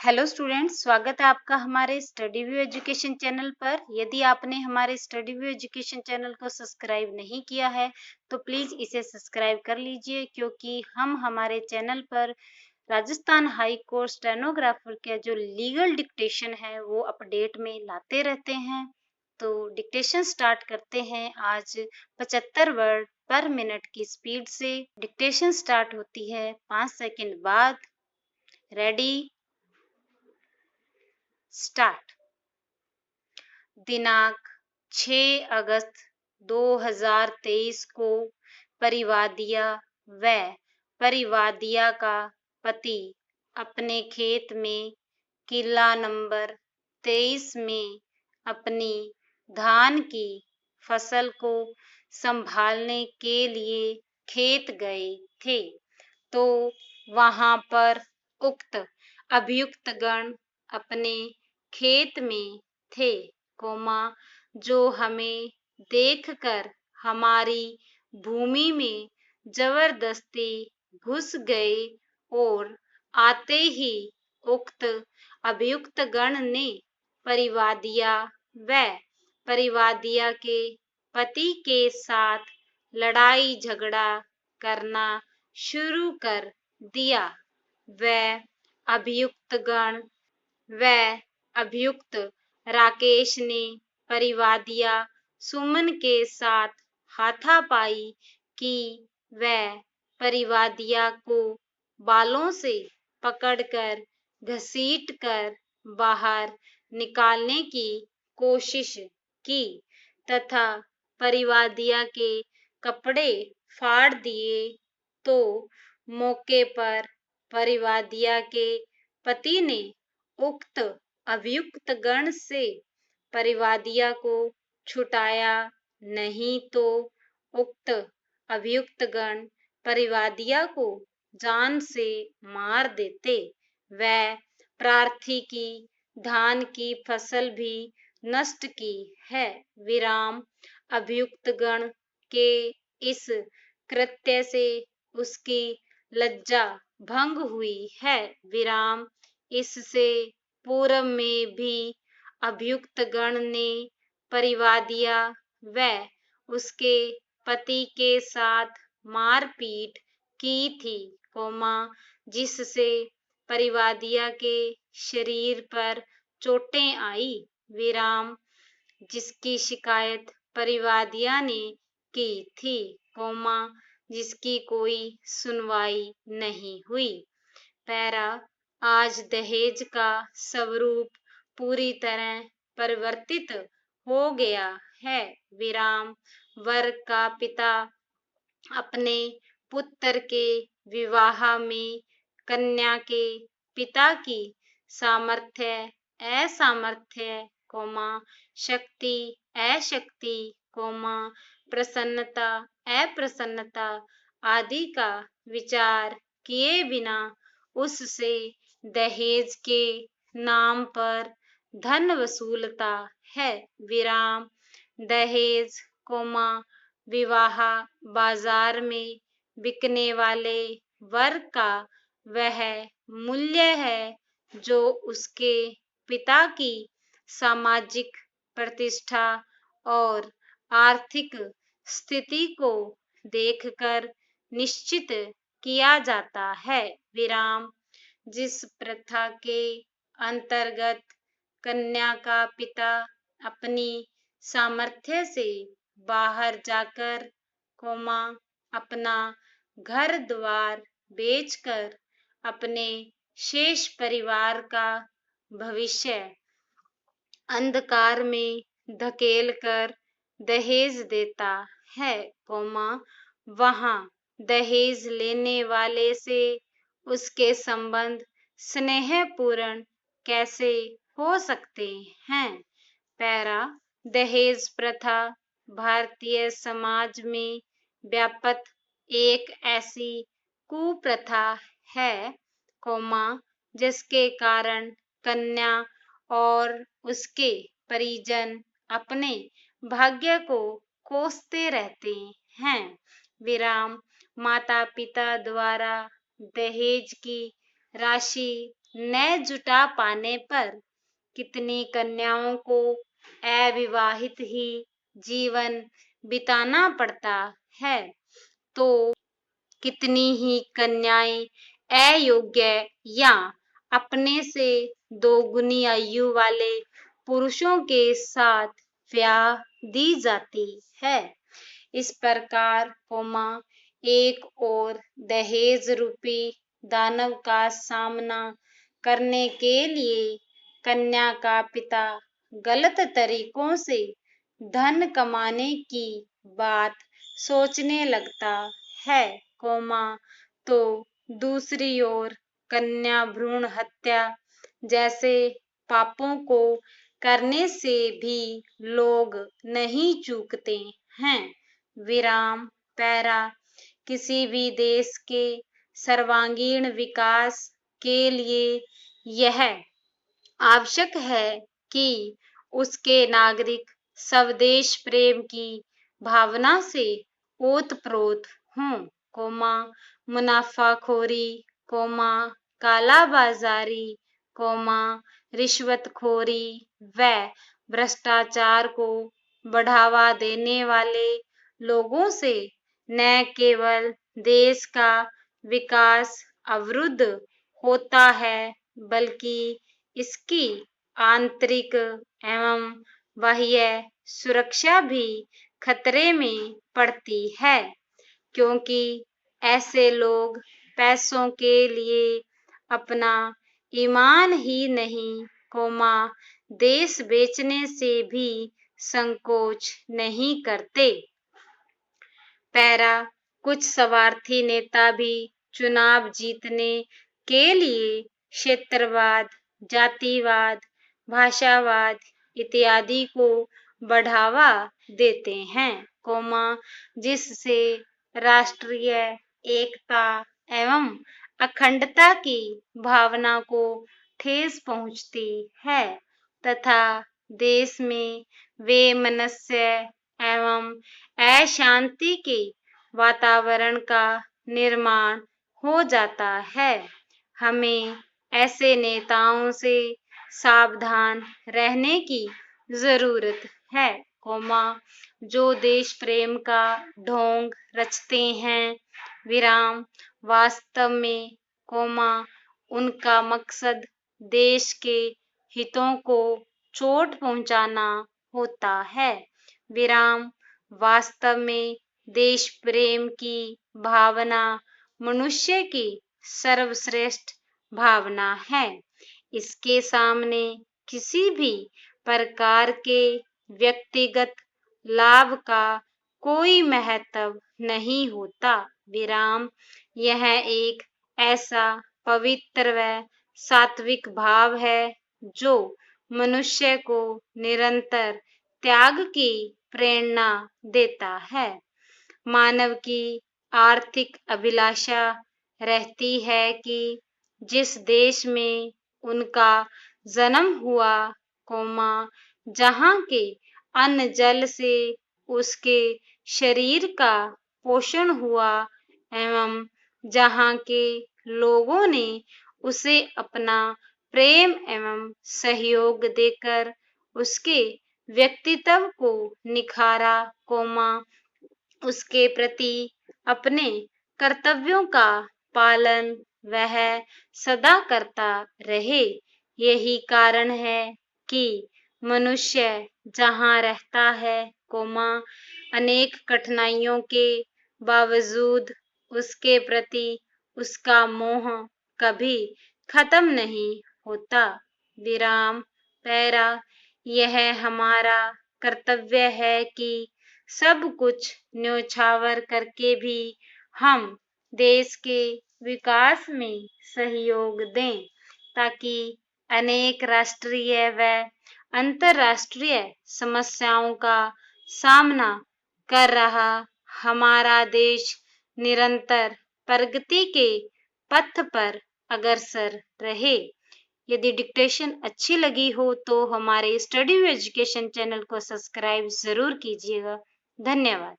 Hello students, स्वागत है आपका हमारे स्टडी व्यू एजुकेशन चैनल पर। यदि आपने हमारे स्टडी व्यू एजुकेशन चैनल को सब्सक्राइब नहीं किया है तो प्लीज इसे सब्सक्राइब कर लीजिए, क्योंकि हम हमारे चैनल पर राजस्थान हाई कोर्ट स्टेनोग्राफर का जो लीगल डिक्टेशन है वो अपडेट में लाते रहते हैं। तो डिक्टेशन स्टार्ट करते हैं आज 75 वर्ड पर मिनट की स्पीड से। डिक्टेशन स्टार्ट होती है 5 सेकंड बाद। Ready, start. दिनांक 6 अगस्त 2023 को परिवादिया व परिवादिया का पति अपने खेत में किला नंबर 23 में अपनी धान की फसल को संभालने के लिए खेत गए थे, तो वहां पर उक्त अभियुक्त गण अपने खेत में थे, जो हमें देखकर हमारी भूमि में जबरदस्ती घुस गए और आते ही उक्त अभियुक्त गण ने परिवादिया व परिवादिया के पति के साथ लड़ाई झगड़ा करना शुरू कर दिया। वह अभियुक्त गण व अभियुक्त राकेश ने परिवादिया सुमन के साथ हाथापाई की। वह परिवादिया को बालों से पकड़कर घसीटकर बाहर निकालने की कोशिश की तथा परिवादिया के कपड़े फाड़ दिए, तो मौके पर परिवादिया के पति ने उक्त अभियुक्त गण से परिवादिया को छुटाया, नहीं तो उक्त अभियुक्त गण परिवादिया को जान से मार देते। वह प्रार्थी की धान की फसल भी नष्ट की है। विराम, अभियुक्त गण के इस कृत्य से उसकी लज्जा भंग हुई है। विराम, इससे पूर्व में भी अभियुक्त गण ने परिवादिया व उसके पति के साथ मारपीट की थी, जिससे परिवादिया के शरीर पर चोटें आई। विराम, जिसकी शिकायत परिवादिया ने की थी, जिसकी कोई सुनवाई नहीं हुई। पैरा, आज दहेज का स्वरूप पूरी तरह परिवर्तित हो गया है। विराम, वर का पिता अपने पुत्र के विवाह में कन्या के पिता की सामर्थ्य असामर्थ्य, शक्ति अशक्ति, प्रसन्नता अप्रसन्नता आदि का विचार किए बिना उससे दहेज के नाम पर धन वसूलता है। विराम, दहेज, विवाह बाजार में बिकने वाले वर का वह मूल्य है जो उसके पिता की सामाजिक प्रतिष्ठा और आर्थिक स्थिति को देखकर निश्चित किया जाता है। विराम, जिस प्रथा के अंतर्गत कन्या का पिता अपनी सामर्थ्य से बाहर जाकर, अपना घर द्वार बेचकर अपने शेष परिवार का भविष्य अंधकार में धकेलकर दहेज देता है, वहां दहेज लेने वाले से उसके संबंध स्नेहपूर्ण कैसे हो सकते हैं। पैरा, दहेज प्रथा भारतीय समाज में व्याप्त एक ऐसी कुप्रथा है, जिसके कारण कन्या और उसके परिजन अपने भाग्य को कोसते रहते हैं। विराम, माता पिता द्वारा दहेज की राशि न जुटा पाने पर कितनी कन्याओं को अविवाहित ही जीवन बिताना पड़ता है, तो कितनी ही कन्याएं अयोग्य या अपने से दोगुनी आयु वाले पुरुषों के साथ ब्याह दी जाती है। इस प्रकार एक और दहेज रूपी दानव का सामना करने के लिए कन्या का पिता गलत तरीकों से धन कमाने की बात सोचने लगता है, तो दूसरी ओर कन्या भ्रूण हत्या जैसे पापों को करने से भी लोग नहीं चूकते हैं। विराम पैरा किसी भी देश के सर्वांगीण विकास के लिए यह आवश्यक है कि उसके नागरिक स्वदेश प्रेम की भावना से ओतप्रोत हों, मुनाफाखोरी, कालाबाजारी, रिश्वतखोरी व भ्रष्टाचार को बढ़ावा देने वाले लोगों से न केवल देश का विकास अवरुद्ध होता है, बल्कि इसकी आंतरिक एवं बाह्य सुरक्षा भी खतरे में पड़ती है, क्योंकि ऐसे लोग पैसों के लिए अपना ईमान ही नहीं, देश बेचने से भी संकोच नहीं करते। पैरा कुछ स्वार्थी नेता भी चुनाव जीतने के लिए क्षेत्रवाद, जातिवाद, भाषावाद इत्यादि को बढ़ावा देते हैं, जिससे राष्ट्रीय एकता एवं अखंडता की भावना को ठेस पहुंचती है तथा देश में वैमनस्य एवं अशांति के वातावरण का निर्माण हो जाता है। हमें ऐसे नेताओं से सावधान रहने की जरूरत है, जो देश प्रेम का ढोंग रचते हैं। विराम वास्तव में, उनका मकसद देश के हितों को चोट पहुंचाना होता है। विराम वास्तव में देश प्रेम की भावना मनुष्य की सर्वश्रेष्ठ भावना है। इसके सामने किसी भी प्रकार के व्यक्तिगत लाभ का कोई महत्व नहीं होता। विराम यह एक ऐसा पवित्र व सात्विक भाव है जो मनुष्य को निरंतर त्याग की प्रेरणा देता है। मानव की आर्थिक अभिलाषा रहती है कि जिस देश में उनका जन्म हुआ, जहाँ के अन्न जल से उसके शरीर का पोषण हुआ एवं जहाँ के लोगों ने उसे अपना प्रेम एवं सहयोग देकर उसके व्यक्तित्व को निखारा, उसके प्रति अपने कर्तव्यों का पालन वह सदा करता रहे। यही कारण है कि मनुष्य जहाँ रहता है, अनेक कठिनाइयों के बावजूद उसके प्रति उसका मोह कभी खत्म नहीं होता। विराम पैरा यह हमारा कर्तव्य है कि सब कुछ न्योछावर करके भी हम देश के विकास में सहयोग दें, ताकि अनेक राष्ट्रीय व अंतर्राष्ट्रीय समस्याओं का सामना कर रहा हमारा देश निरंतर प्रगति के पथ पर अग्रसर रहे। यदि डिक्टेशन अच्छी लगी हो तो हमारे स्टडी व्यू एजुकेशन चैनल को सब्सक्राइब जरूर कीजिएगा। धन्यवाद।